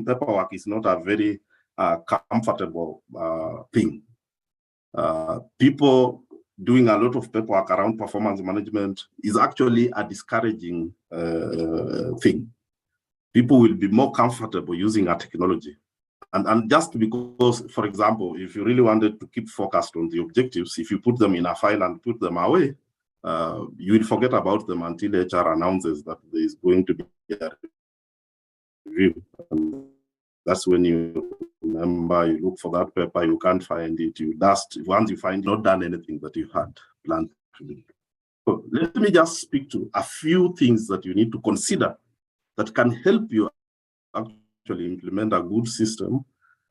doing paperwork is not a very comfortable thing. People doing a lot of paperwork around performance management is actually a discouraging thing. People will be more comfortable using a technology. And just because, for example, if you really wanted to keep focused on the objectives, if you put them in a file and put them away, you will forget about them until HR announces that there is going to be a review. And that's when you remember, you look for that paper, you can't find it, you dust. Once you find it, not done anything that you had planned to do. So let me just speak to a few things that you need to consider that can help you actually implement a good system.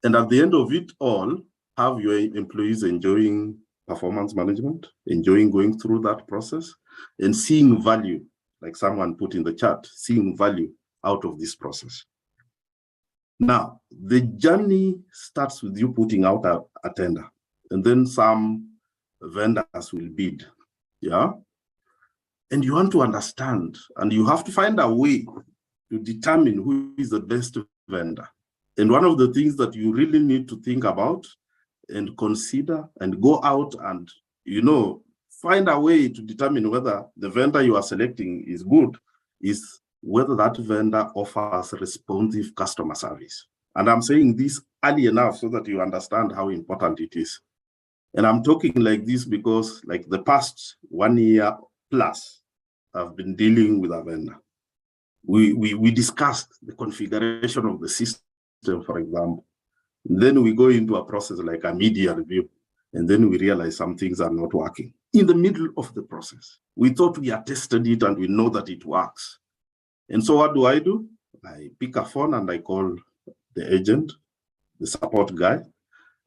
And at the end of it all, have your employees enjoying performance management, enjoying going through that process, and seeing value, like someone put in the chat, seeing value out of this process. Now, the journey starts with you putting out a tender, and then some vendors will bid, yeah? And you want to understand, and you have to find a way to determine who is the best vendor. And one of the things that you really need to think about and consider and go out and, you know, find a way to determine whether the vendor you are selecting is good is whether that vendor offers responsive customer service. And I'm saying this early enough so that you understand how important it is. And I'm talking like this because like the past 1 year plus, I've been dealing with a vendor. We discussed the configuration of the system, for example. And then we go into a process like a media review, and then we realize some things are not working. In the middle of the process, we thought we had tested it and we know that it works. And so what do? I pick a phone and I call the agent, the support guy,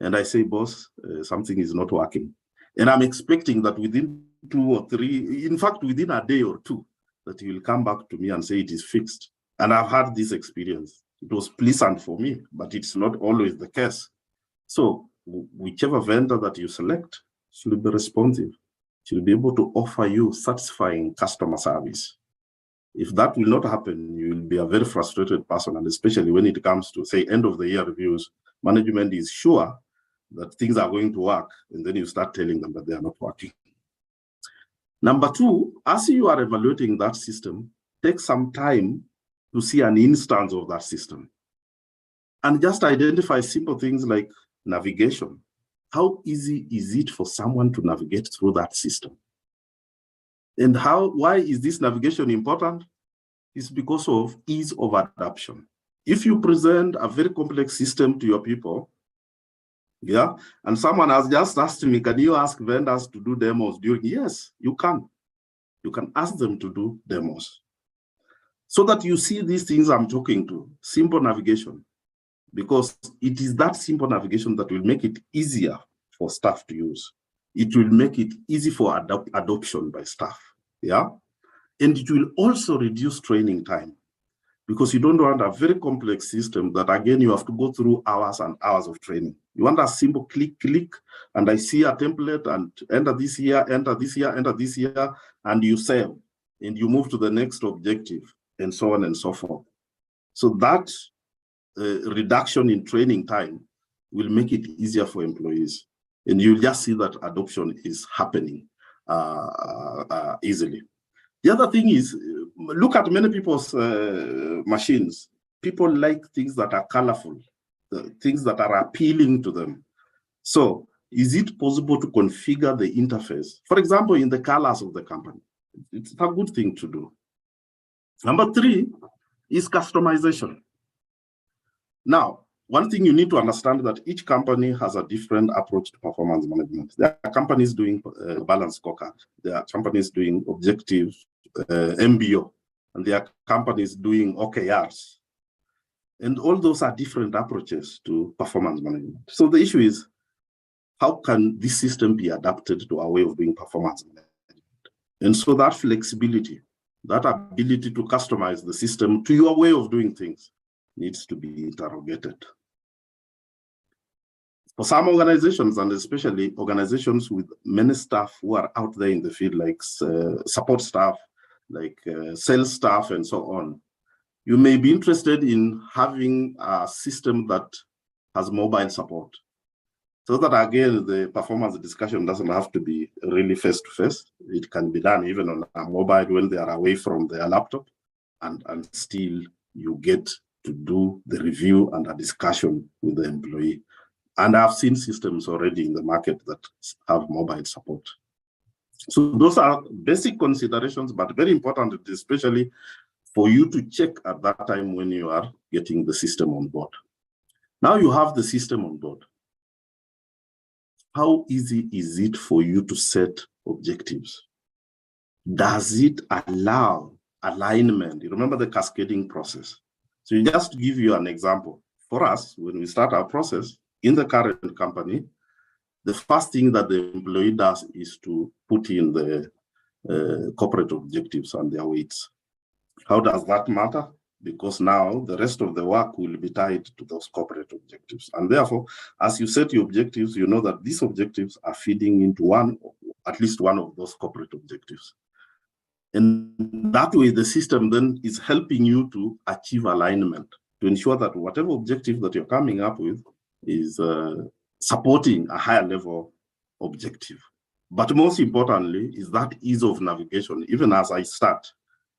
and I say, boss, something is not working. And I'm expecting that within 2 or 3, in fact, within a day or 2, that he will come back to me and say it is fixed. And I've had this experience. It was pleasant for me, but it's not always the case. So whichever vendor that you select should be responsive, should be able to offer you satisfying customer service. If that will not happen, you will be a very frustrated person, and especially when it comes to, say, end of the year reviews, management is sure that things are going to work, and then you start telling them that they are not working. Number 2, as you are evaluating that system, take some time to see an instance of that system. And just identify simple things like navigation. How easy is it for someone to navigate through that system? And why is this navigation important? It's because of ease of adoption. If you present a very complex system to your people, yeah, and someone has just asked me, can you ask vendors to do demos during? Yes, you can. You can ask them to do demos. So that you see these things I'm talking to, simple navigation, because it is that simple navigation that will make it easier for staff to use. It will make it easy for adoption by staff, yeah? And it will also reduce training time, because you don't want a very complex system that, again, you have to go through hours and hours of training. You want a simple click, and I see a template, and enter this here, enter this here, enter this here, and you save, and you move to the next objective, and so on and so forth. So that reduction in training time will make it easier for employees. And you'll just see that adoption is happening easily. The other thing is, look at many people's machines. People like things that are colorful, things that are appealing to them. So is it possible to configure the interface, for example, in the colors of the company? It's a good thing to do. Number 3 is customization. Now, one thing you need to understand that each company has a different approach to performance management. There are companies doing balanced scorecard. There are companies doing objective MBO, and there are companies doing OKRs. And all those are different approaches to performance management. So the issue is, how can this system be adapted to our way of doing performance management? And so that flexibility, that ability to customize the system to your way of doing things needs to be interrogated. For some organizations, and especially organizations with many staff who are out there in the field, like support staff, like sales staff, and so on, You may be interested in having a system that has mobile support, so that again, the performance discussion doesn't have to be really face-to-face. It can be done even on a mobile when they are away from their laptop, and still you get to do the review and a discussion with the employee. And I've seen systems already in the market that have mobile support. So those are basic considerations, but very important, especially for you to check at that time when you are getting the system on board. Now you have the system on board. How easy is it for you to set objectives? Does it allow alignment? You remember the cascading process. So just to give you an example, for us, when we start our process in the current company, the first thing that the employee does is to put in the corporate objectives and their weights. How does that matter? Because now the rest of the work will be tied to those corporate objectives. And therefore, as you set your objectives, you know that these objectives are feeding into at least one of those corporate objectives. And that way, the system then is helping you to achieve alignment, to ensure that whatever objective that you're coming up with is supporting a higher level objective. But most importantly is that ease of navigation. Even as I start,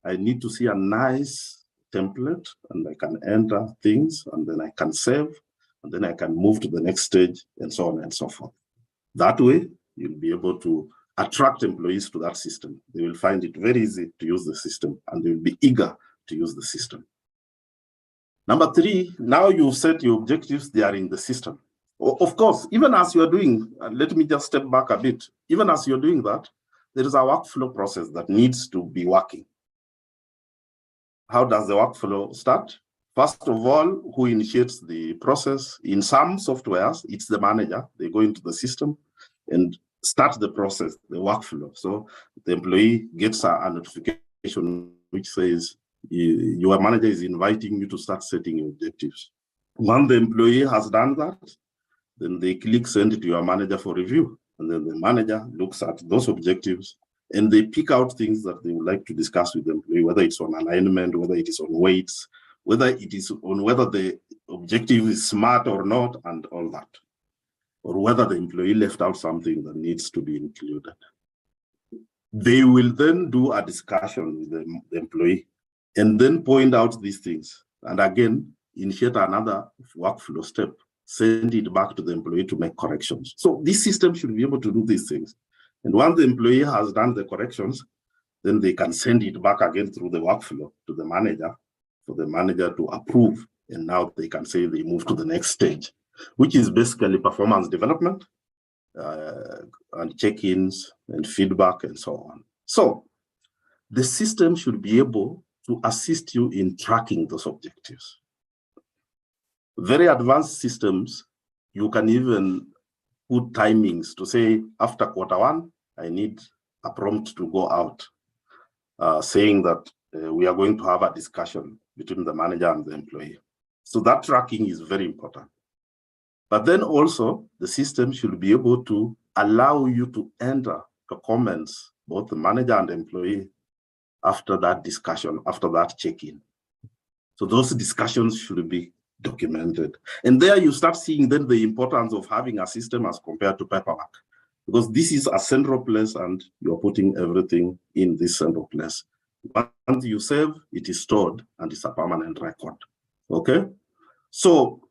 I need to see a nice template, and I can enter things, and then I can save, and then I can move to the next stage, and so on and so forth. That way, you'll be able to attract employees to that system. They will find it very easy to use the system, and they will be eager to use the system. Number 3, now you've set your objectives, they are in the system. Of course, even as you're doing, let me just step back a bit, even as you're doing that, there is a workflow process that needs to be working. How does the workflow start? First of all, who initiates the process? In some softwares, it's the manager. They go into the system and start the process, the workflow. So the employee gets a notification which says, your manager is inviting you to start setting your objectives. Once the employee has done that, then they click send it to your manager for review. And then the manager looks at those objectives and they pick out things that they would like to discuss with the employee, whether it's on alignment, whether it is on weights, whether it is on whether the objective is smart or not, and all that. Or whether the employee left out something that needs to be included. They will then do a discussion with the employee and then point out these things. And again, initiate another workflow step, send it back to the employee to make corrections. So this system should be able to do these things. And once the employee has done the corrections, then they can send it back again through the workflow to the manager for the manager to approve. And now they can say they move to the next stage, which is basically performance development and check-ins and feedback and so on. So the system should be able to assist you in tracking those objectives. Very advanced systems, you can even put timings to say after Q1, I need a prompt to go out saying that we are going to have a discussion between the manager and the employee. So that tracking is very important. But then also the system should be able to allow you to enter the comments, both the manager and the employee, after that discussion, after that check-in. So those discussions should be documented. And there you start seeing then the importance of having a system as compared to paperwork, because this is a central place and you're putting everything in this central place. Once you save, it is stored and it's a permanent record. Okay? So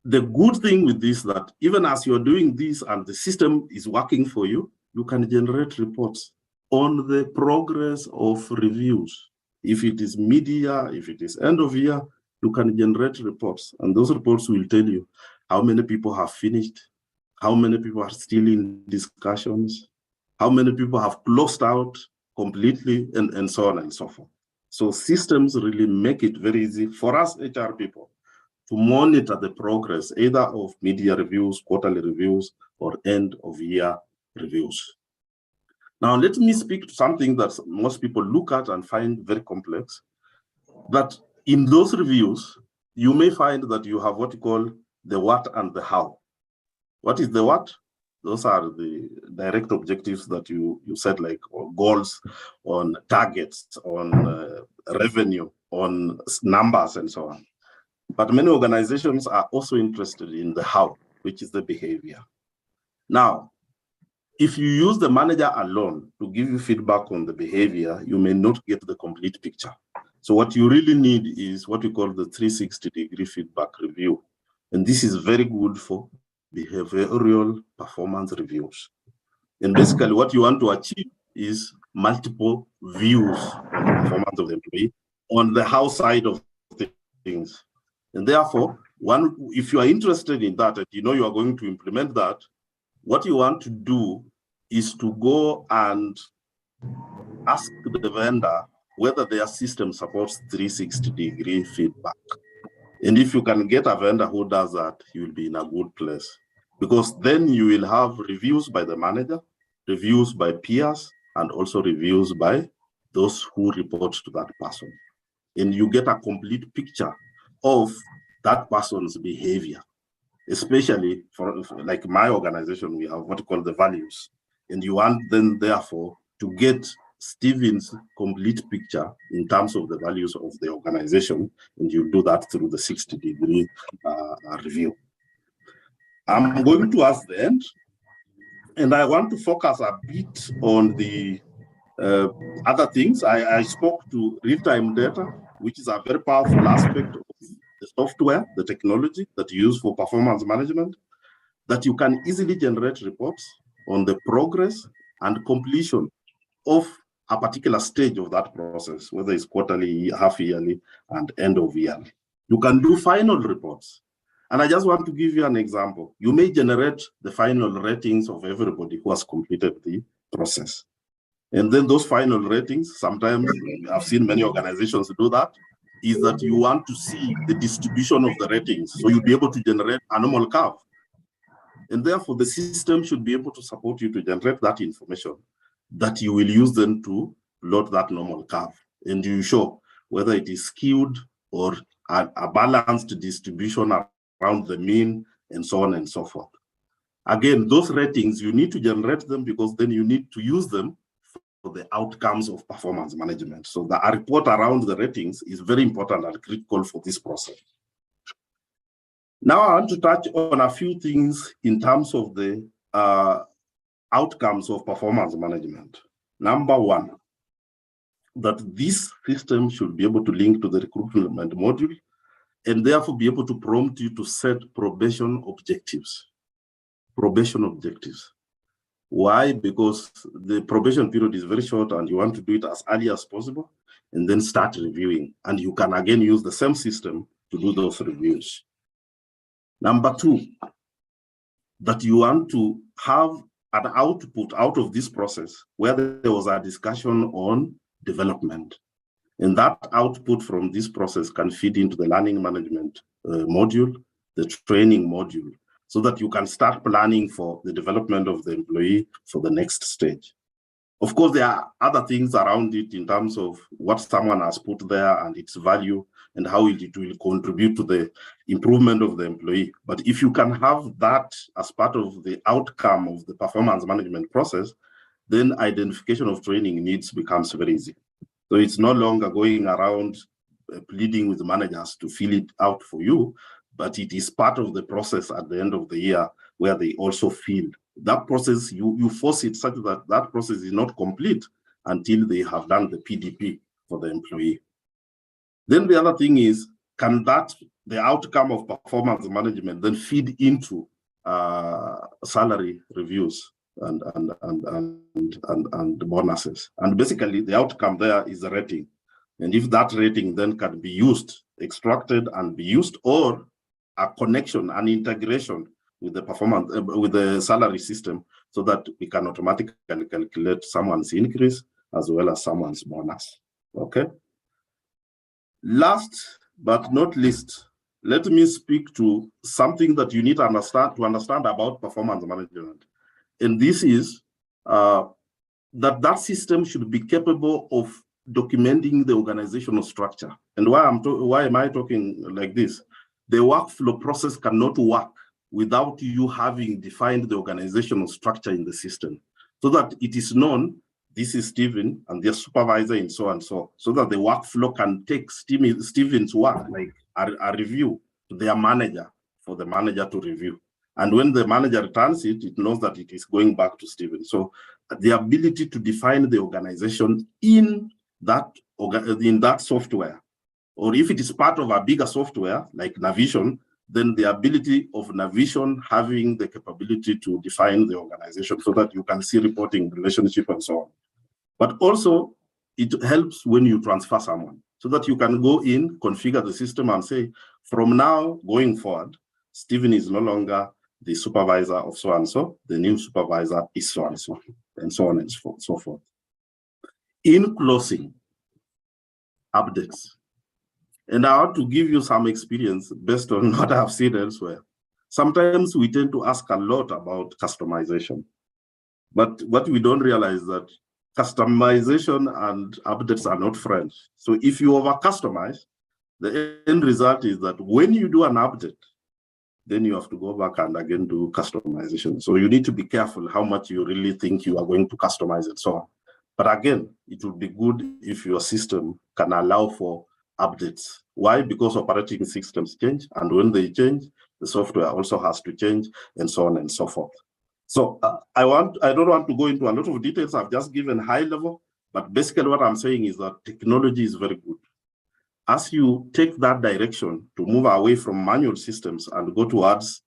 the good thing with this that even as you're doing this and the system is working for you, you can generate reports on the progress of reviews. If it is mid-year, if it is end of year, you can generate reports. And those reports will tell you how many people have finished, how many people are still in discussions, how many people have closed out completely, and so on and so forth. So systems really make it very easy for us HR people to monitor the progress either of mid-year reviews, quarterly reviews, or end of year reviews. Now, let me speak to something that most people look at and find very complex. That in those reviews, you may find that you have what you call the what and the how. What is the what? Those are the direct objectives that you set, like goals, on targets, on revenue, on numbers and so on. But many organizations are also interested in the how, which is the behavior. Now, if you use the manager alone to give you feedback on the behavior, you may not get the complete picture. So what you really need is what we call the 360-degree feedback review. And this is very good for behavioral performance reviews. And basically what you want to achieve is multiple views on the performance of the employee on the how side of things. And therefore, if you are interested in that and you know you are going to implement that, what you want to do is to go and ask the vendor whether their system supports 360-degree feedback. And if you can get a vendor who does that, you will be in a good place. Because then you will have reviews by the manager, reviews by peers, and also reviews by those who report to that person. And you get a complete picture of that person's behavior. Especially for like my organization, we have what we call the values. And you want then therefore to get Stephen's complete picture in terms of the values of the organization, and you do that through the 60-degree review. I'm going to ask the end, and I want to focus a bit on the other things. I spoke to real-time data, which is a very powerful aspect of the software, the technology that you use for performance management, that you can easily generate reports on the progress and completion of a particular stage of that process, whether it's quarterly, half yearly, and end of year. You can do final reports. And I just want to give you an example. You may generate the final ratings of everybody who has completed the process. And then those final ratings, sometimes I've seen many organizations do that, is that you want to see the distribution of the ratings. So you'll be able to generate a normal curve. And therefore, the system should be able to support you to generate that information that you will use then to plot that normal curve. And you show whether it is skewed or a balanced distribution around the mean and so on and so forth. Again, those ratings, you need to generate them because then you need to use them for the outcomes of performance management. So the report around the ratings is very important and critical for this process. Now I want to touch on a few things in terms of the outcomes of performance management. Number one, that this system should be able to link to the recruitment module and therefore be able to prompt you to set probation objectives. Probation objectives. Why? Because the probation period is very short and you want to do it as early as possible and then start reviewing. And you can again use the same system to do those reviews. Number two, that you want to have an output out of this process where there was a discussion on development. And that output from this process can feed into the learning management module, the training module, so that you can start planning for the development of the employee for the next stage. Of course, there are other things around it in terms of what someone has put there and its value and how it will contribute to the improvement of the employee. But if you can have that as part of the outcome of the performance management process, then identification of training needs becomes very easy. So it's no longer going around pleading with managers to fill it out for you, but it is part of the process at the end of the year where they also feel that process, you force it such that that process is not complete until they have done the PDP for the employee. Then the other thing is, can the outcome of performance management then feed into salary reviews and bonuses? And basically the outcome there is a rating. And if that rating then can be used, extracted and be used, or a connection, an integration with the performance, with the salary system, so that we can automatically calculate someone's increase as well as someone's bonus. Okay. Last but not least, let me speak to something that you need to understand about performance management. And this is that system should be capable of documenting the organizational structure. And why am I talking like this? The workflow process cannot work without you having defined the organizational structure in the system, so that it is known this is Stephen and their supervisor in so and so that the workflow can take Stephen's work, like a review to their manager for the manager to review. And when the manager returns it, it knows that it is going back to Stephen. So the ability to define the organization in that software, or if it is part of a bigger software like Navision, then the ability of Navision having the capability to define the organization so that you can see reporting, relationship, and so on. But also, it helps when you transfer someone so that you can go in, configure the system, and say, from now going forward, Stephen is no longer the supervisor of so and so, the new supervisor is so and so, and so on and so forth. In closing, updates. And I want to give you some experience based on what I have seen elsewhere. Sometimes we tend to ask a lot about customization, but what we don't realize is that customization and updates are not friends. So if you over customize, the end result is that when you do an update, then you have to go back and again do customization. So you need to be careful how much you really think you are going to customize and so on. But again, it would be good if your system can allow for updates. Why? Because operating systems change, and when they change, the software also has to change, and so on and so forth. So I don't want to go into a lot of details. I've just given high level, but basically what I'm saying is that technology is very good. As you take that direction to move away from manual systems and go towards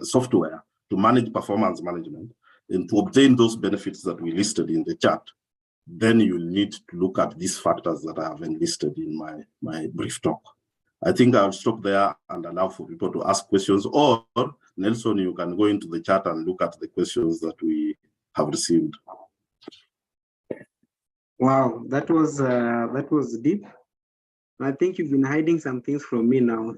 software to manage performance management and to obtain those benefits that we listed in the chart, then you need to look at these factors that I have enlisted in my brief talk. I think I'll stop there and allow for people to ask questions, or Nelson, you can go into the chat and look at the questions that we have received. Wow, that was deep. I think you've been hiding some things from me now.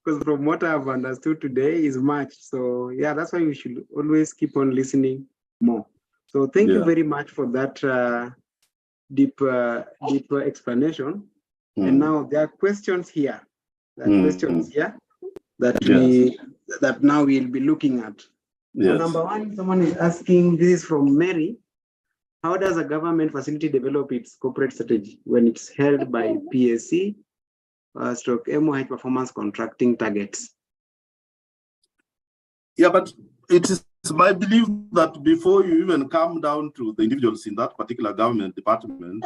Because from what I've understood today is much. So yeah, that's why we should always keep on listening more. So thank you very much for that deep explanation. And now there are questions here. That now we'll be looking at. So number one, someone is asking, this is from Mary. How does a government facility develop its corporate strategy when it's held by PSC stroke MOH performance contracting targets? Yeah, but it is my belief that before you even come down to the individuals in that particular government department,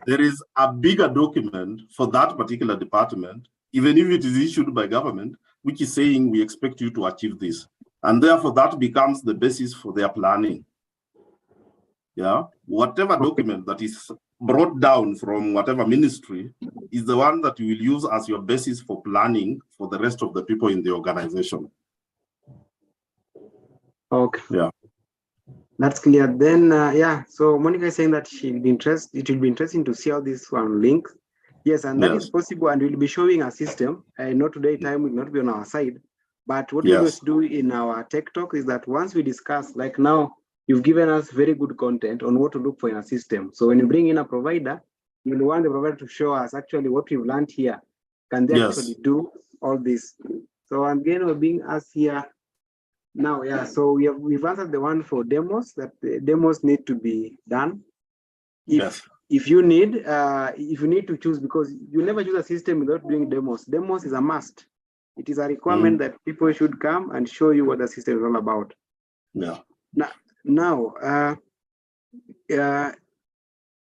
there is a bigger document for that particular department, even if it is issued by government, which is saying we expect you to achieve this. And therefore that becomes the basis for their planning. Yeah, whatever document that is brought down from whatever ministry is the one that you will use as your basis for planning for the rest of the people in the organization. Okay. Yeah. That's clear. Then, yeah, so Monica is saying that she'll be interested, it will be interesting to see how this one links. Yes, and that is possible, and we'll be showing a system. I know today time will not be on our side, but what we always do in our tech talk is that once we discuss, like now, you've given us very good content on what to look for in a system. So when you bring in a provider, you'll want the provider to show us actually what we've learned here. Can they actually do all this? So again, we're being asked here now, so we've answered the one for demos, that the demos need to be done. If you need to choose, because you never choose a system without doing demos. Demos is a must. It is a requirement that people should come and show you what the system is all about. Yeah. Now, it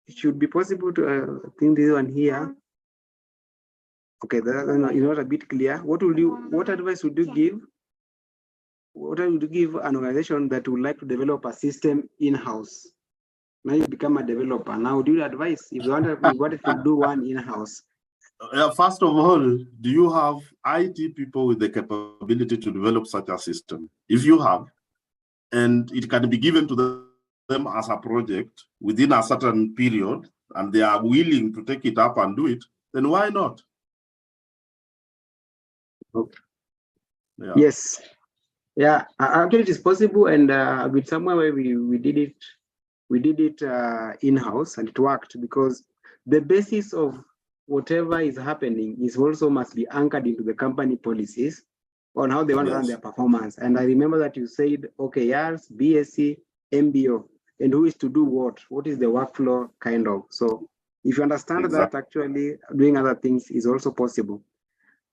should be possible to I think this one here. Okay, that is not a bit clear. What advice would you give? What would you give an organization that would like to develop a system in-house? Now you become a developer. Now, do you advise if you wanted to do one in-house? First of all, do you have IT people with the capability to develop such a system? If you have, and it can be given to them as a project within a certain period, and they are willing to take it up and do it, then why not? Okay. Yes. Yeah, actually it is possible, and with somewhere where we did it in-house, and it worked, because the basis of whatever is happening is also must be anchored into the company policies on how they want to run their performance. And I remember that you said OKRs, BSC, MBO, and who is to do what? What is the workflow kind of? So if you understand that, actually doing other things is also possible.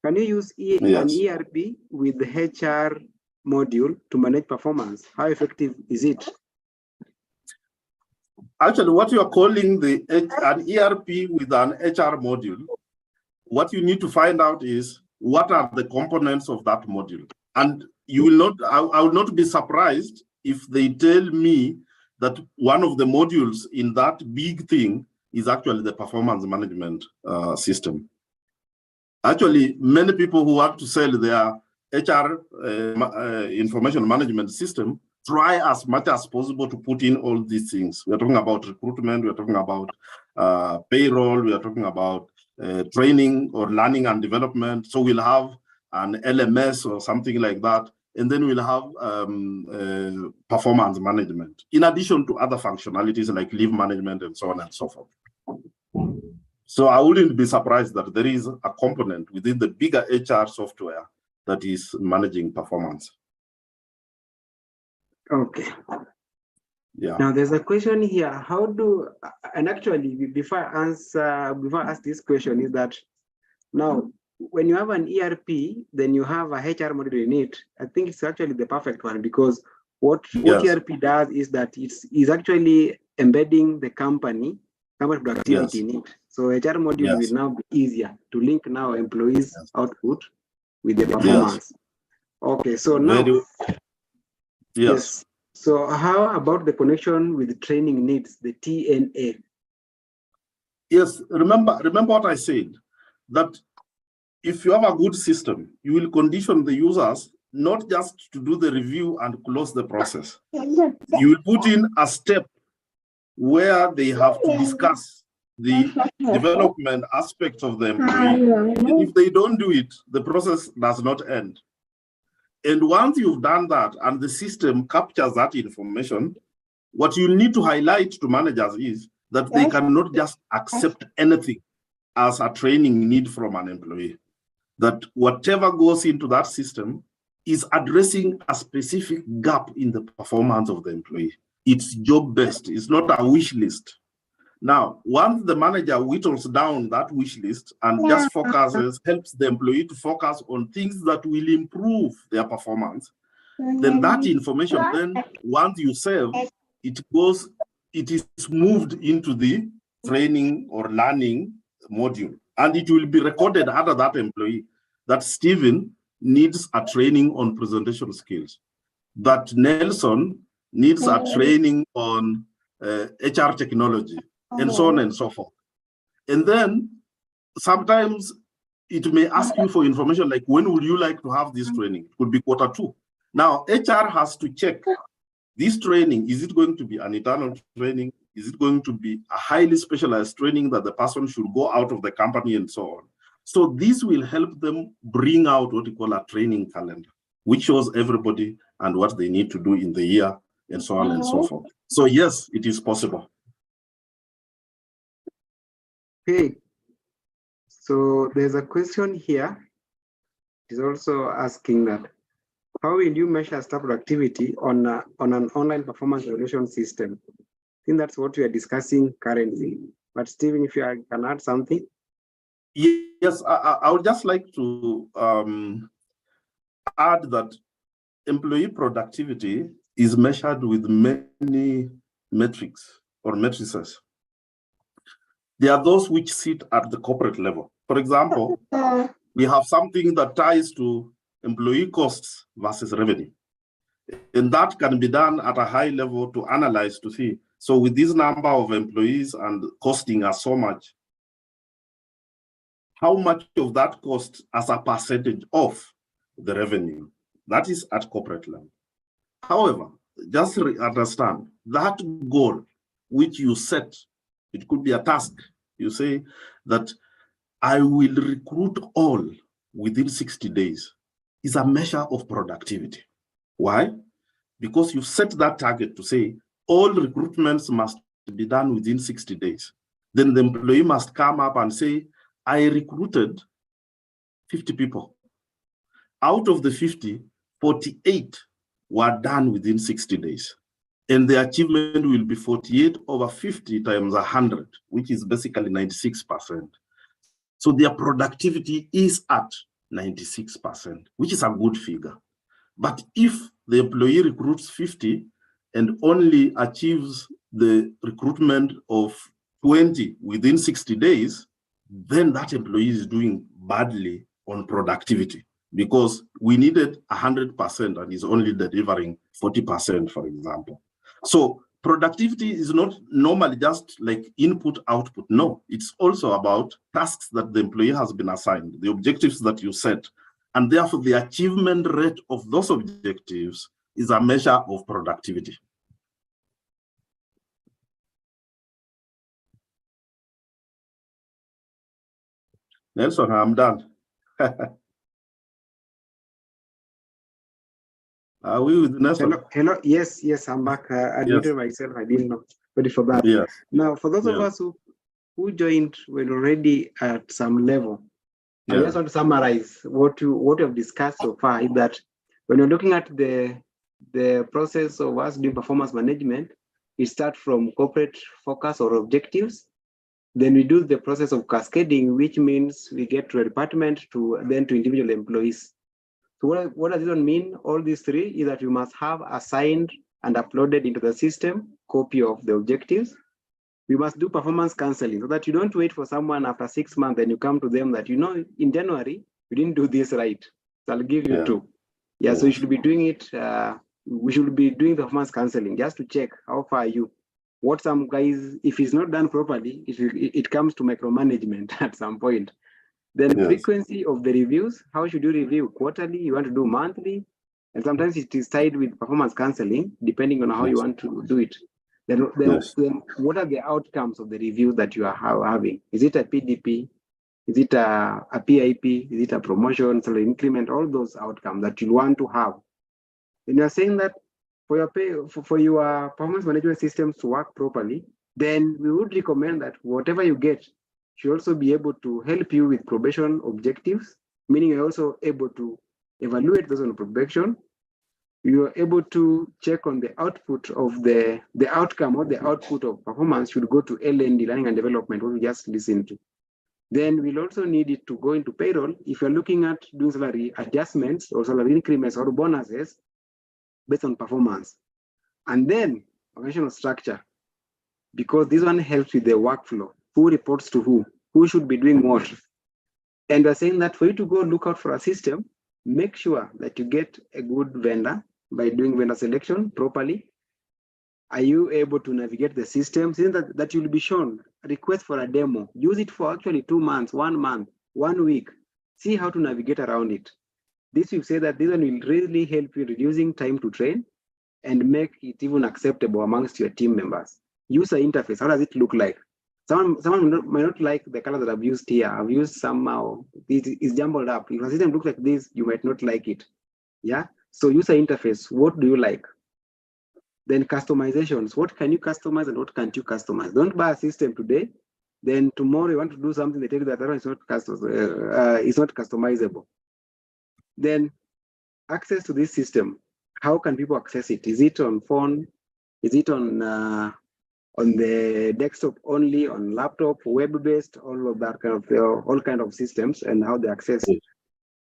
Can you use an ERP with the HR module to manage performance? How effective is it? Actually, what you are calling an ERP with an HR module, what you need to find out is what are the components of that module. And you will not, I will not be surprised if they tell me that one of the modules in that big thing is actually the performance management system. Actually, many people who want to sell their HR information management system try as much as possible to put in all these things. We're talking about recruitment, we're talking about payroll, we are talking about training or learning and development. So we'll have an LMS or something like that, and then we'll have performance management, in addition to other functionalities like leave management and so on and so forth. So I wouldn't be surprised that there is a component within the bigger HR software that is managing performance. Okay. Yeah. Now there's a question here. How do, and actually before I ask this question is that now when you have an ERP, then you have a HR module in it. I think it's actually the perfect one, because what ERP does is that it's actually embedding the company productivity in it. So HR module will now be easier to link now employees' output with the performance. Okay, so now so how about the connection with the training needs, the TNA? Yes, remember what I said, that if you have a good system, you will condition the users not just to do the review and close the process. You will put in a step where they have to discuss the development aspects of the employee. And if they don't do it, the process does not end. And once you've done that and the system captures that information, what you need to highlight to managers is that they cannot just accept anything as a training need from an employee. That whatever goes into that system is addressing a specific gap in the performance of the employee. It's job-based, it's not a wish list. Now, once the manager whittles down that wish list and just focuses, helps the employee to focus on things that will improve their performance, then that information, then once you save, it is moved into the training or learning module, and it will be recorded under that employee that Stephen needs a training on presentation skills, that Nelson needs a training on HR technology, and so on and so forth. And then sometimes it may ask you for information like, when would you like to have this training? It could be Q2. Now, HR has to check this training. Is it going to be an internal training? Is it going to be a highly specialized training that the person should go out of the company and so on? So this will help them bring out what we call a training calendar, which shows everybody and what they need to do in the year and so on and so forth. So yes, it is possible. Okay, so there's a question here. It's also asking that, how will you measure staff productivity on an online performance evaluation system? I think that's what we are discussing currently. But Stephen, if you can add something. Yes, I would just like to add that employee productivity is measured with many metrics or matrices. There are those which sit at the corporate level. For example, we have something that ties to employee costs versus revenue. And that can be done at a high level to analyze to see. So with this number of employees and costing us so much, how much of that cost as a percentage of the revenue? That is at corporate level. However, just understand that goal which you set, it could be a task. You say that I will recruit all within 60 days is a measure of productivity. Why? Because you set that target to say all recruitments must be done within 60 days. Then the employee must come up and say, I recruited 50 people. Out of the 50, 48 were done within 60 days. and the achievement will be 48 over 50 times 100, which is basically 96%. So their productivity is at 96%, which is a good figure. But if the employee recruits 50 and only achieves the recruitment of 20 within 60 days, then that employee is doing badly on productivity, because we needed 100% and is only delivering 40%, for example. So productivity is not normally just like input, output. No, it's also about tasks that the employee has been assigned, the objectives that you set, and therefore the achievement rate of those objectives is a measure of productivity. Nelson, I'm done. Are we with Nelson? Hello. Yes, I'm back. I muted myself. I didn't know. Ready for that. Yes. Now, for those of us who joined when already at some level, I just want to summarize what you have discussed so far. Is that when you're looking at the process of us doing performance management, it starts from corporate focus or objectives. Then we do the process of cascading, which means we get to a department then to individual employees. So what does it mean? All these three is that you must have assigned and uploaded into the system copy of the objectives. We must do performance counseling so that you don't wait for someone after 6 months and you come to them that, in January, you didn't do this right. So I'll give you two. So you should be doing it. We should be doing the performance counseling just to check how far are you. What some guys, if it's not done properly, it comes to micromanagement at some point. Then frequency of the reviews, how should you review? Quarterly, you want to do monthly? And sometimes it is tied with performance counseling, depending on how you want to do it. Then what are the outcomes of the review that you are having? Is it a PDP? Is it a PIP? Is it a promotion, salary increment? All those outcomes that you want to have. When you are saying that for your performance management systems to work properly, then we would recommend that whatever you get should also be able to help you with probation objectives, meaning you're also able to evaluate those on probation. You are able to check on the output of the outcome or the output of performance should go to L&D, learning and development, what we just listened to. Then we'll also need it to go into payroll if you're looking at doing salary adjustments or salary increments or bonuses based on performance. And then organizational structure, because this one helps with the workflow. Who reports to who should be doing what. And we're saying that for you to go look out for a system, make sure that you get a good vendor by doing vendor selection properly. Are you able to navigate the system? Since that you'll be shown a request for a demo. Use it for actually 2 months, 1 month, 1 week. See how to navigate around it. This will say that this one will really help you reducing time to train and make it even acceptable amongst your team members. User interface, how does it look like? Someone might not like the color that I've used here. I've used somehow, this is jumbled up. If a system looks like this, you might not like it. So user interface, what do you like? Then customizations, what can you customize and what can't you customize? Don't buy a system today, then tomorrow you want to do something, they tell you that it's not customizable. Then access to this system, how can people access it? Is it on phone? Is it on the desktop only, on laptop, web-based, all of that kind of all kind of systems and how they access it.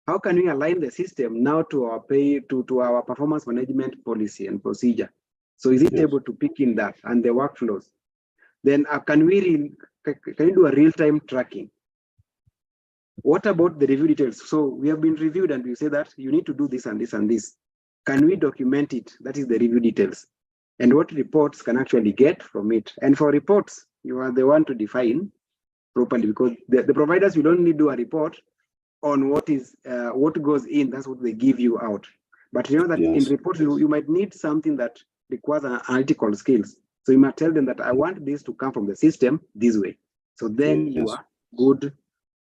How can we align the system now to our performance management policy and procedure? So is it able to pick in that and the workflows? Then can we do a real-time tracking? What about the review details? So we have been reviewed and we say that you need to do this and this and this. Can we document it? That is the review details. And what reports can actually get from it. And for reports, you are the one to define properly, because the providers will only do a report on what goes in. That's what they give you out. But you know that in reports, you might need something that requires analytical skills. So you might tell them that I want this to come from the system this way. So then you are good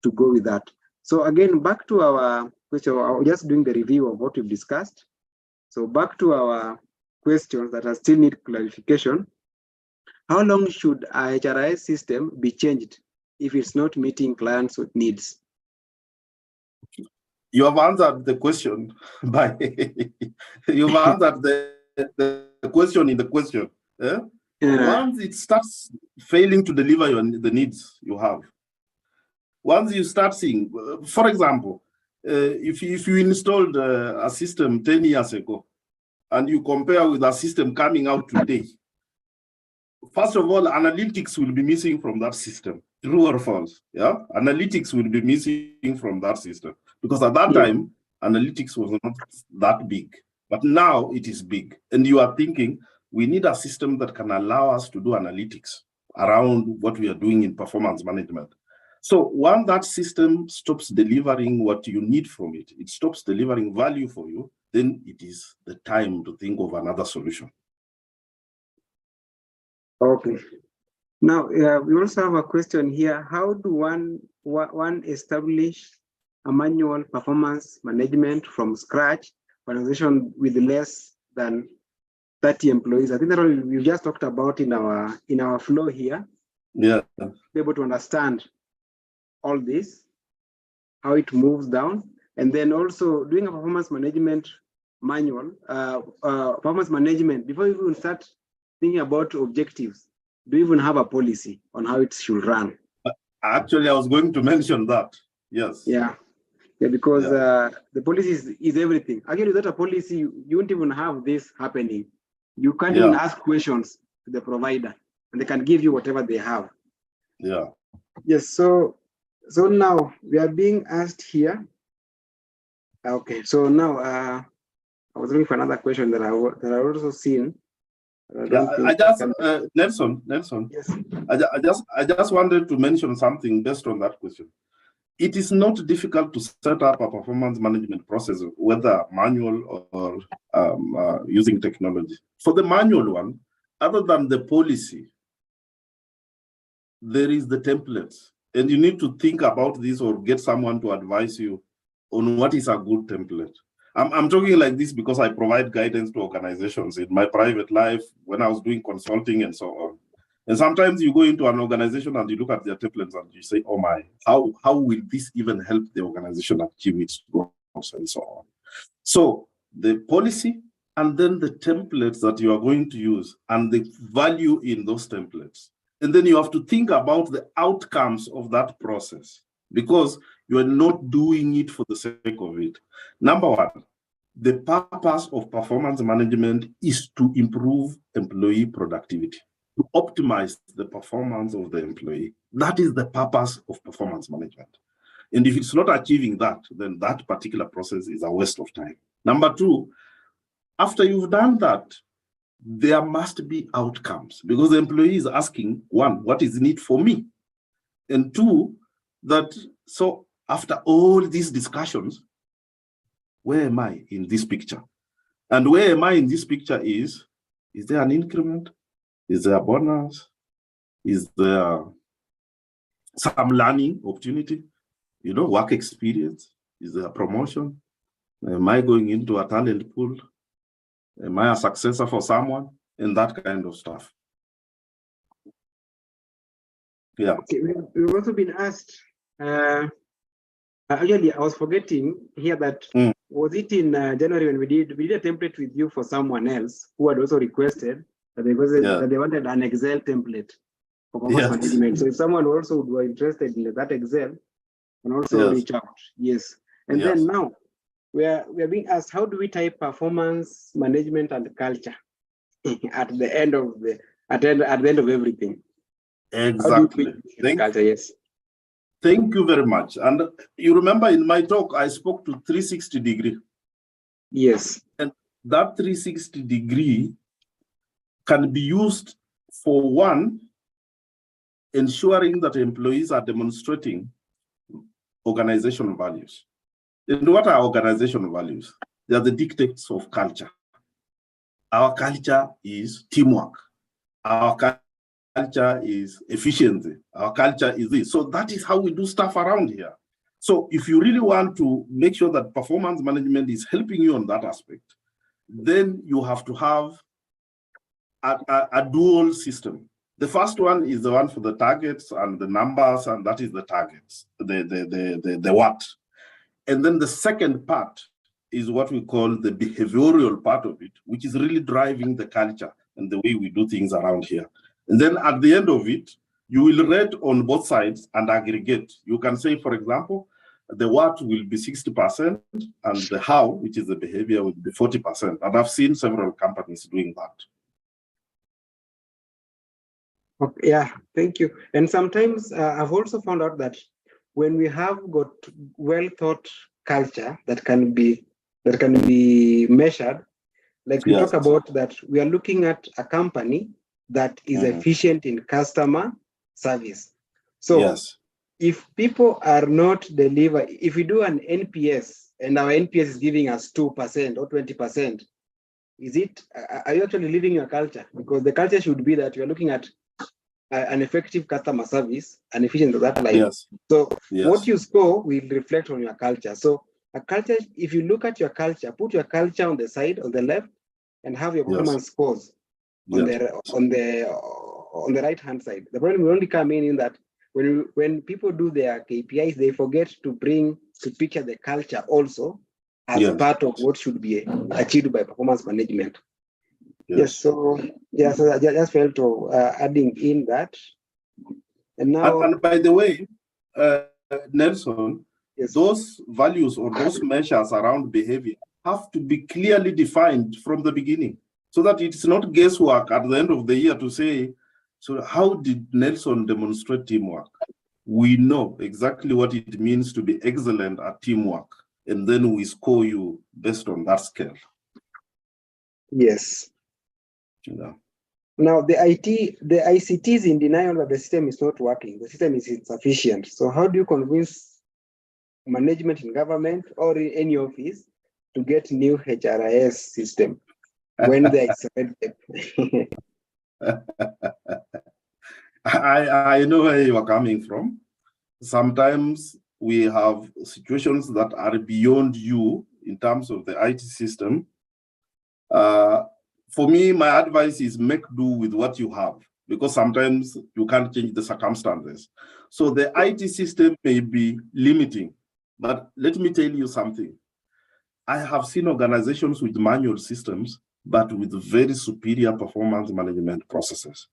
to go with that. So again, back to our question, I'm just doing the review of what we've discussed. So back to our questions that are still need clarification. How long should a HRIS system be changed if it's not meeting clients' needs? You have answered the question by you've answered the question in the question. Yeah? Once it starts failing to deliver the needs you have, once you start seeing, for example, if you installed a system 10 years ago and you compare with a system coming out today, first of all, analytics will be missing from that system. True or false? Yeah, analytics will be missing from that system because at that time, analytics was not that big, but now it is big. And you are thinking we need a system that can allow us to do analytics around what we are doing in performance management. So when that system stops delivering what you need from it, it stops delivering value for you, then it is the time to think of another solution. Okay. Now, we also have a question here. How do one establish a manual performance management from scratch for an organization with less than 30 employees? I think that we just talked about in our flow here. Yeah. Be able to understand all this, how it moves down, and then also doing a performance management manual, performance management, before you even start thinking about objectives, do you even have a policy on how it should run? Actually, I was going to mention that. Yes. Yeah, because the policy is everything. Actually, without a policy, you won't even have this happening. You can't even ask questions to the provider, and they can give you whatever they have. Yeah. Yes. So now we are being asked here. Okay. So now I was looking for another question that I also seen. Nelson. Yes. I just wanted to mention something based on that question. It is not difficult to set up a performance management process, whether manual or using technology. For the manual one, other than the policy, there is the templates. And you need to think about this or get someone to advise you on what is a good template. I'm talking like this because I provide guidance to organizations in my private life when I was doing consulting and so on. And sometimes you go into an organization and you look at their templates and you say, oh my, how will this even help the organization achieve its goals and so on? So the policy and then the templates that you are going to use and the value in those templates. And then you have to think about the outcomes of that process because you are not doing it for the sake of it. Number one, the purpose of performance management is to improve employee productivity, to optimize the performance of the employee. That is the purpose of performance management. And if it's not achieving that, then that particular process is a waste of time. Number two, after you've done that, there must be outcomes because the employee is asking, one, what is in it for me? And two, so after all these discussions, where am I in this picture? And where am I in this picture is there an increment? Is there a bonus? Is there some learning opportunity? Work experience? Is there a promotion? Am I going into a talent pool? Am I a successor for someone? And that kind of stuff. Yeah. Okay, we've also been asked, actually, I was forgetting here that was it in January when we did a template with you for someone else who had also requested that they wanted an Excel template for performance management. So if someone also were interested in that Excel, can also reach out. Yes. And then now we are being asked, how do we tie performance management and culture at the end of everything? Exactly. Culture, yes. Thank you very much. And you remember in my talk, I spoke to 360 degree. Yes. And that 360 degree can be used for one, ensuring that employees are demonstrating organizational values. And what are organizational values? They are the dictates of culture. Our culture is teamwork. Our culture is efficiency. Our culture is this. So that is how we do stuff around here. So if you really want to make sure that performance management is helping you on that aspect, then you have to have a dual system. The first one is the one for the targets and the numbers, and that is the targets, the what. And then the second part is what we call the behavioral part of it, which is really driving the culture and the way we do things around here. And then at the end of it, you will rate on both sides and aggregate. You can say, for example, the what will be 60% and the how, which is the behavior, will be 40%. And I've seen several companies doing that. Okay, yeah, thank you. And sometimes I've also found out that when we have got well thought culture that can be measured, like we talk about that, we are looking at a company that is efficient in customer service. So if people are not delivering, if we do an NPS and our NPS is giving us 2% or 20%, are you actually living your culture? Because the culture should be that you are looking at an effective customer service and efficient of that line. So what you score will reflect on your culture. So a culture, if you look at your culture, put your culture on the side, on the left, and have your performance scores on the right hand side. The problem will only come in that when people do their KPIs, they forget to picture the culture also as part of what should be achieved by performance management. So I just felt to adding in that. And now, and by the way, Nelson, those values or those measures around behavior have to be clearly defined from the beginning, so that it's not guesswork at the end of the year to say, so how did Nelson demonstrate teamwork? We know exactly what it means to be excellent at teamwork, and then we score you based on that scale. Yes. Now the ICT is in denial that the system is not working. The system is insufficient. So how do you convince management in government or in any office to get new HRIS system when there is a red tape? I know where you are coming from. Sometimes we have situations that are beyond you in terms of the IT system. For me, my advice is make do with what you have, because sometimes you can't change the circumstances. So the IT system may be limiting, but let me tell you something. I have seen organizations with manual systems, but with very superior performance management processes.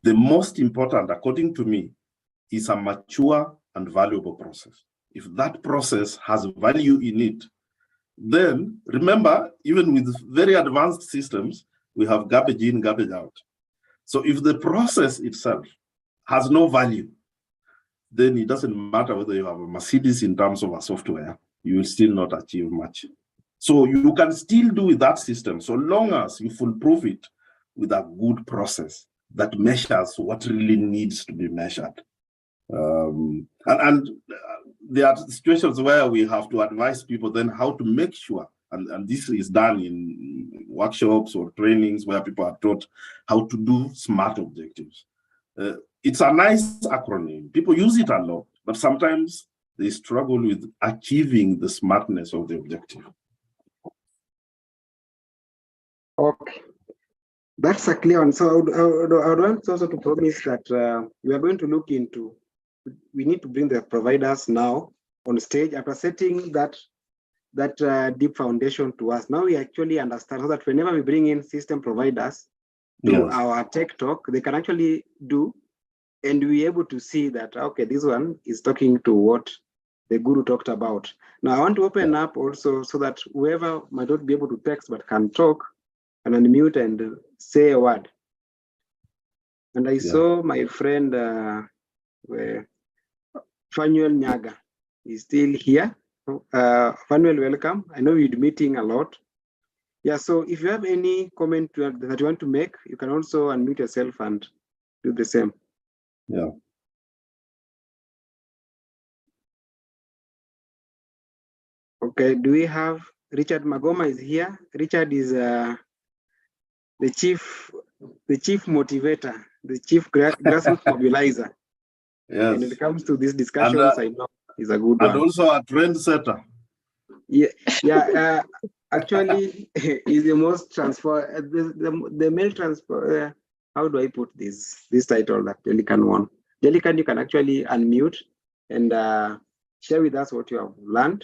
The most important, according to me, is a mature and valuable process. If that process has value in it, then remember, even with very advanced systems, we have garbage in, garbage out. So if the process itself has no value, then it doesn't matter whether you have a Mercedes in terms of a software, you will still not achieve much. So you can still do with that system, so long as you foolproof it with a good process that measures what really needs to be measured. And there are situations where we have to advise people then how to make sure, and this is done in workshops or trainings where people are taught how to do SMART objectives. It's a nice acronym. People use it a lot, but sometimes they struggle with achieving the smartness of the objective. Okay, that's a clear one. So I would want also to promise that we are going to look into, we need to bring the providers now on stage after setting that deep foundation to us. Now we actually understand, so that whenever we bring in system providers to our tech talk, they can actually do, and we able to see that, okay, this one is talking to what the guru talked about. Now I want to open up also so that whoever might not be able to text but can talk and unmute and say a word. And I saw my friend Fanuel Nyaga is still here. Fanuel, welcome. I know you're meeting a lot. Yeah, so if you have any comment that you want to make, you can also unmute yourself and do the same. Yeah. Okay, do we have Richard Magoma is here? Richard is the chief motivator, the chief grassroots mobilizer. Yes. And when it comes to these discussions, I know he's a good one. And also a trendsetter. Yeah, actually, is the most the mail transfer. How do I put this title that Jelican won? Jelican, you can actually unmute and share with us what you have learned.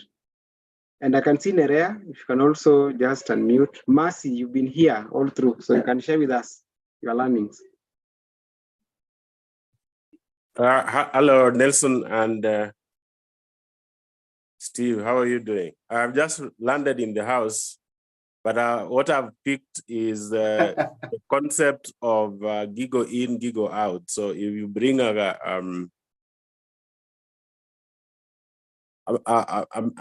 And I can see Nerea, if you can also just unmute. Mercy, you've been here all through, so you can share with us your learnings. Hello, Nelson and Steve, how are you doing? I've just landed in the house, but what I've picked is the concept of giggle in, giggle out. So if you bring a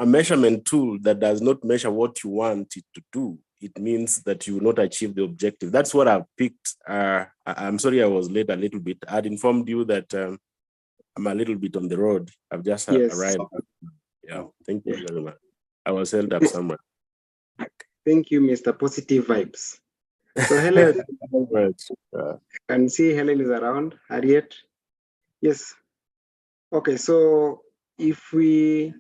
measurement tool that does not measure what you want it to do, it means that you will not achieve the objective. That's what I've picked. I'm sorry I was late a little bit. I'd informed you that I'm a little bit on the road. I've just arrived. Yeah, thank you very much. I was held up somewhere. Thank you, Mr. Positive Vibes. So Helen, can see Helen is around. Harriet, yes. Okay, so if we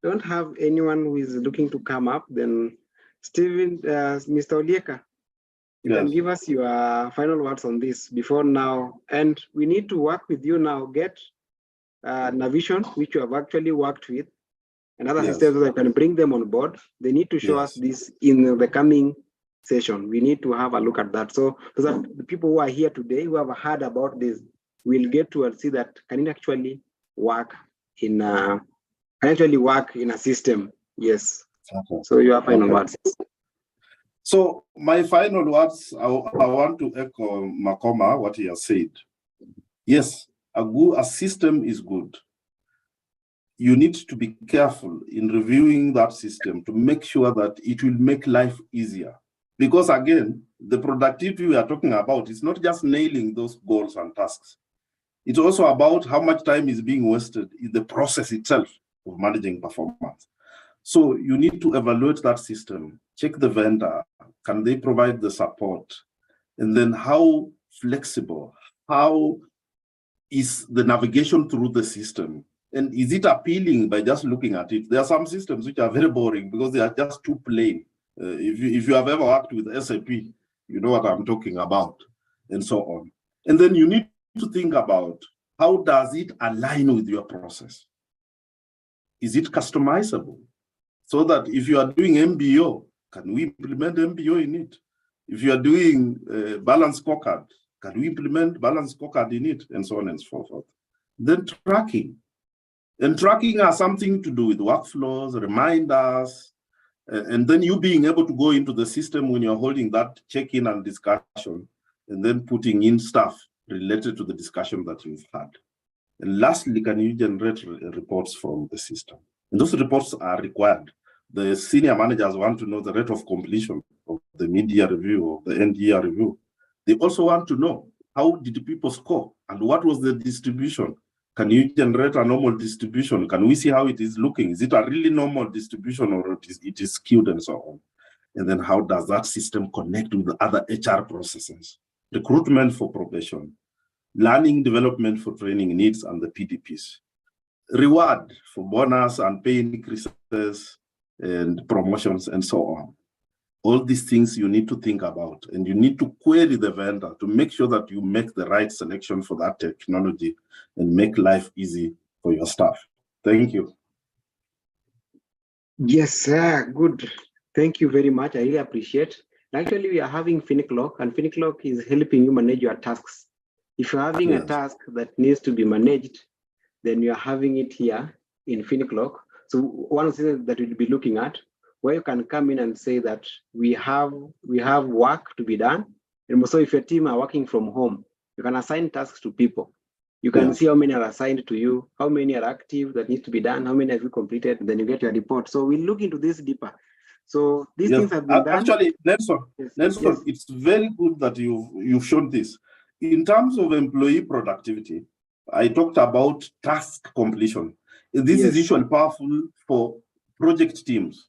don't have anyone who is looking to come up, then Stephen, Mr. Olieka, you can give us your final words on this before now. And we need to work with you now, get Navision, which you have actually worked with, and other systems that can bring them on board. They need to show us this in the coming session. We need to have a look at that. So that the people who are here today, who have heard about this, will get to see that can it actually work in a system. Yes. Okay. So your final words. So my final words, I want to echo Makoma, what he has said. Yes, a system is good. You need to be careful in reviewing that system to make sure that it will make life easier. Because again, the productivity we are talking about is not just nailing those goals and tasks. It's also about how much time is being wasted in the process itself of managing performance. So you need to evaluate that system, check the vendor, can they provide the support? And then how flexible, how is the navigation through the system? And is it appealing by just looking at it? There are some systems which are very boring because they are just too plain. If you have ever worked with SAP, you know what I'm talking about, and so on. And then you need to think about how does it align with your process? Is it customizable? So that if you are doing MBO, can we implement MBO in it? If you are doing balance scorecard, can we implement balance scorecard in it? And so on and so forth. Then tracking. And tracking has something to do with workflows, reminders, and then you being able to go into the system when you're holding that check-in and discussion, and then putting in stuff related to the discussion that you've had. And lastly, can you generate reports from the system? And those reports are required. The senior managers want to know the rate of completion of the mid-year review or the end-year review. They also want to know how did people score and what was the distribution. Can you generate a normal distribution? Can we see how it is looking? Is it a really normal distribution or it is skewed and so on? And then how does that system connect with the other HR processes? Recruitment for probation, learning development for training needs and the PDPs, reward for bonus and pay increases and promotions and so on. All these things you need to think about, and you need to query the vendor to make sure that you make the right selection for that technology and make life easy for your staff. Thank you. Yes, good. Thank you very much. I really appreciate. Actually, we are having FiniClock, and FiniClock is helping you manage your tasks. If you're having a task that needs to be managed, then you are having it here in FiniClock. So one of the things that we'll be looking at, where you can come in and say that we have work to be done. And also if your team are working from home, you can assign tasks to people. You can see how many are assigned to you, how many are active that need to be done, how many have you completed, then you get your report. So we'll look into this deeper. So these things have been done. Actually, Nelson, it's very good that you've shown this. In terms of employee productivity, I talked about task completion. This is usually powerful for project teams,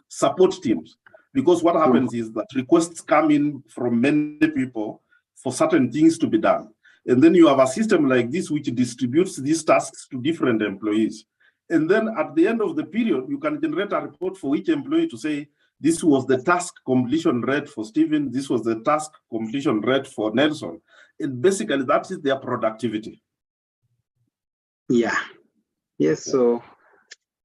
support teams, because what happens is that requests come in from many people for certain things to be done. And then you have a system like this which distributes these tasks to different employees. And then at the end of the period, you can generate a report for each employee to say, this was the task completion rate for Stephen, this was the task completion rate for Nelson. And basically that is their productivity. Yeah. Yes, so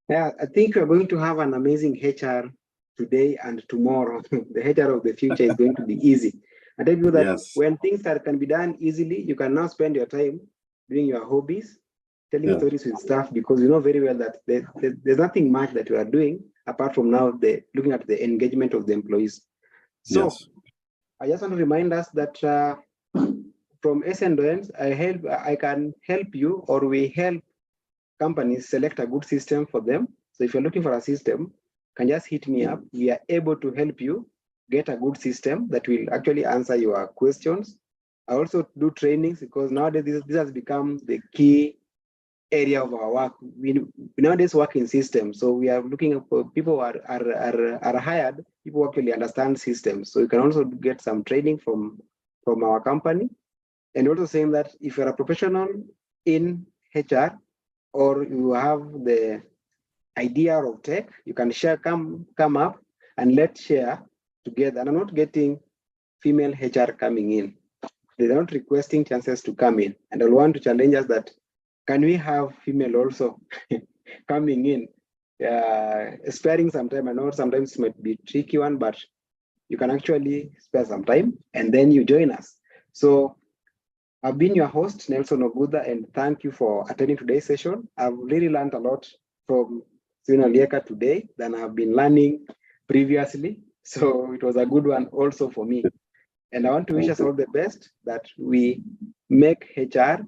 Yeah, I think we're going to have an amazing HR today and tomorrow. The HR of the future is going to be easy. I tell you that Yes. when things can be done easily, you can now spend your time doing your hobbies, telling stories with staff, because you know very well that there's nothing much that we are doing apart from now looking at the engagement of the employees. So I just want to remind us that from SN I can help you, or we help companies select a good system for them. So if you're looking for a system, can just hit me up. We are able to help you get a good system that will actually answer your questions. I also do trainings, because nowadays this has become the key area of our work. We nowadays work in systems, so we are looking for people who are hired, people who actually understand systems. So you can also get some training from our company. And also saying that if you're a professional in HR, or you have the idea of tech, you can come up and let's share together. And I'm not getting female HR coming in. They're not requesting chances to come in. And I want to challenge us that, can we have female also coming in? Sparing some time. I know sometimes it might be a tricky one, but you can actually spare some time and then you join us. So I've been your host, Nelson Oguda, and thank you for attending today's session. I've really learned a lot from Sina Lieka today than I've been learning previously. So it was a good one also for me. And I want to wish us all the best, that we make HR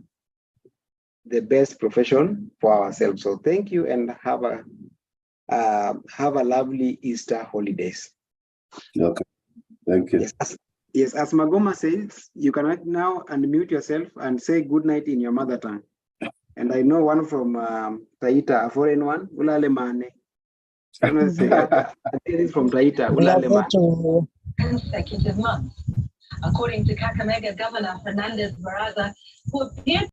the best profession for ourselves. So thank you, and have a lovely Easter holidays. Okay, thank you. Yes, as Magoma says, you can now unmute yourself and say good night in your mother tongue. And I know one from Taita, a foreign one, Ulale Mane. I don't say I think it's from Taita, Ulale Mane. Consecutive months, according to Kakamega Governor Fernandez Baraza, who appeared.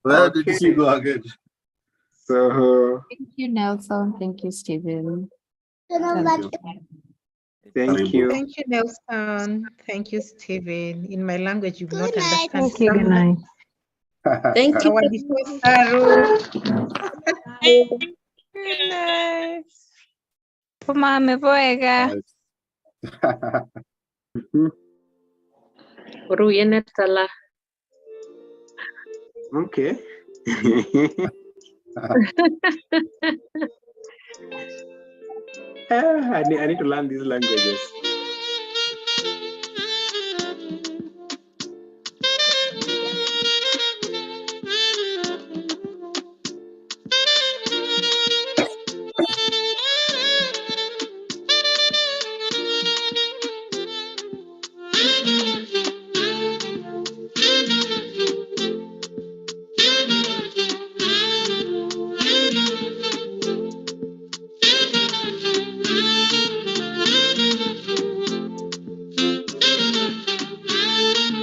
Where did she go again? So thank you, Nelson. Thank you, Stephen. Thank you. Thank you, Nelson. Thank you, Stephen. In my language, you will not understand. Thank you. Good night. Thank you. Good night. Okay. I need to learn these languages.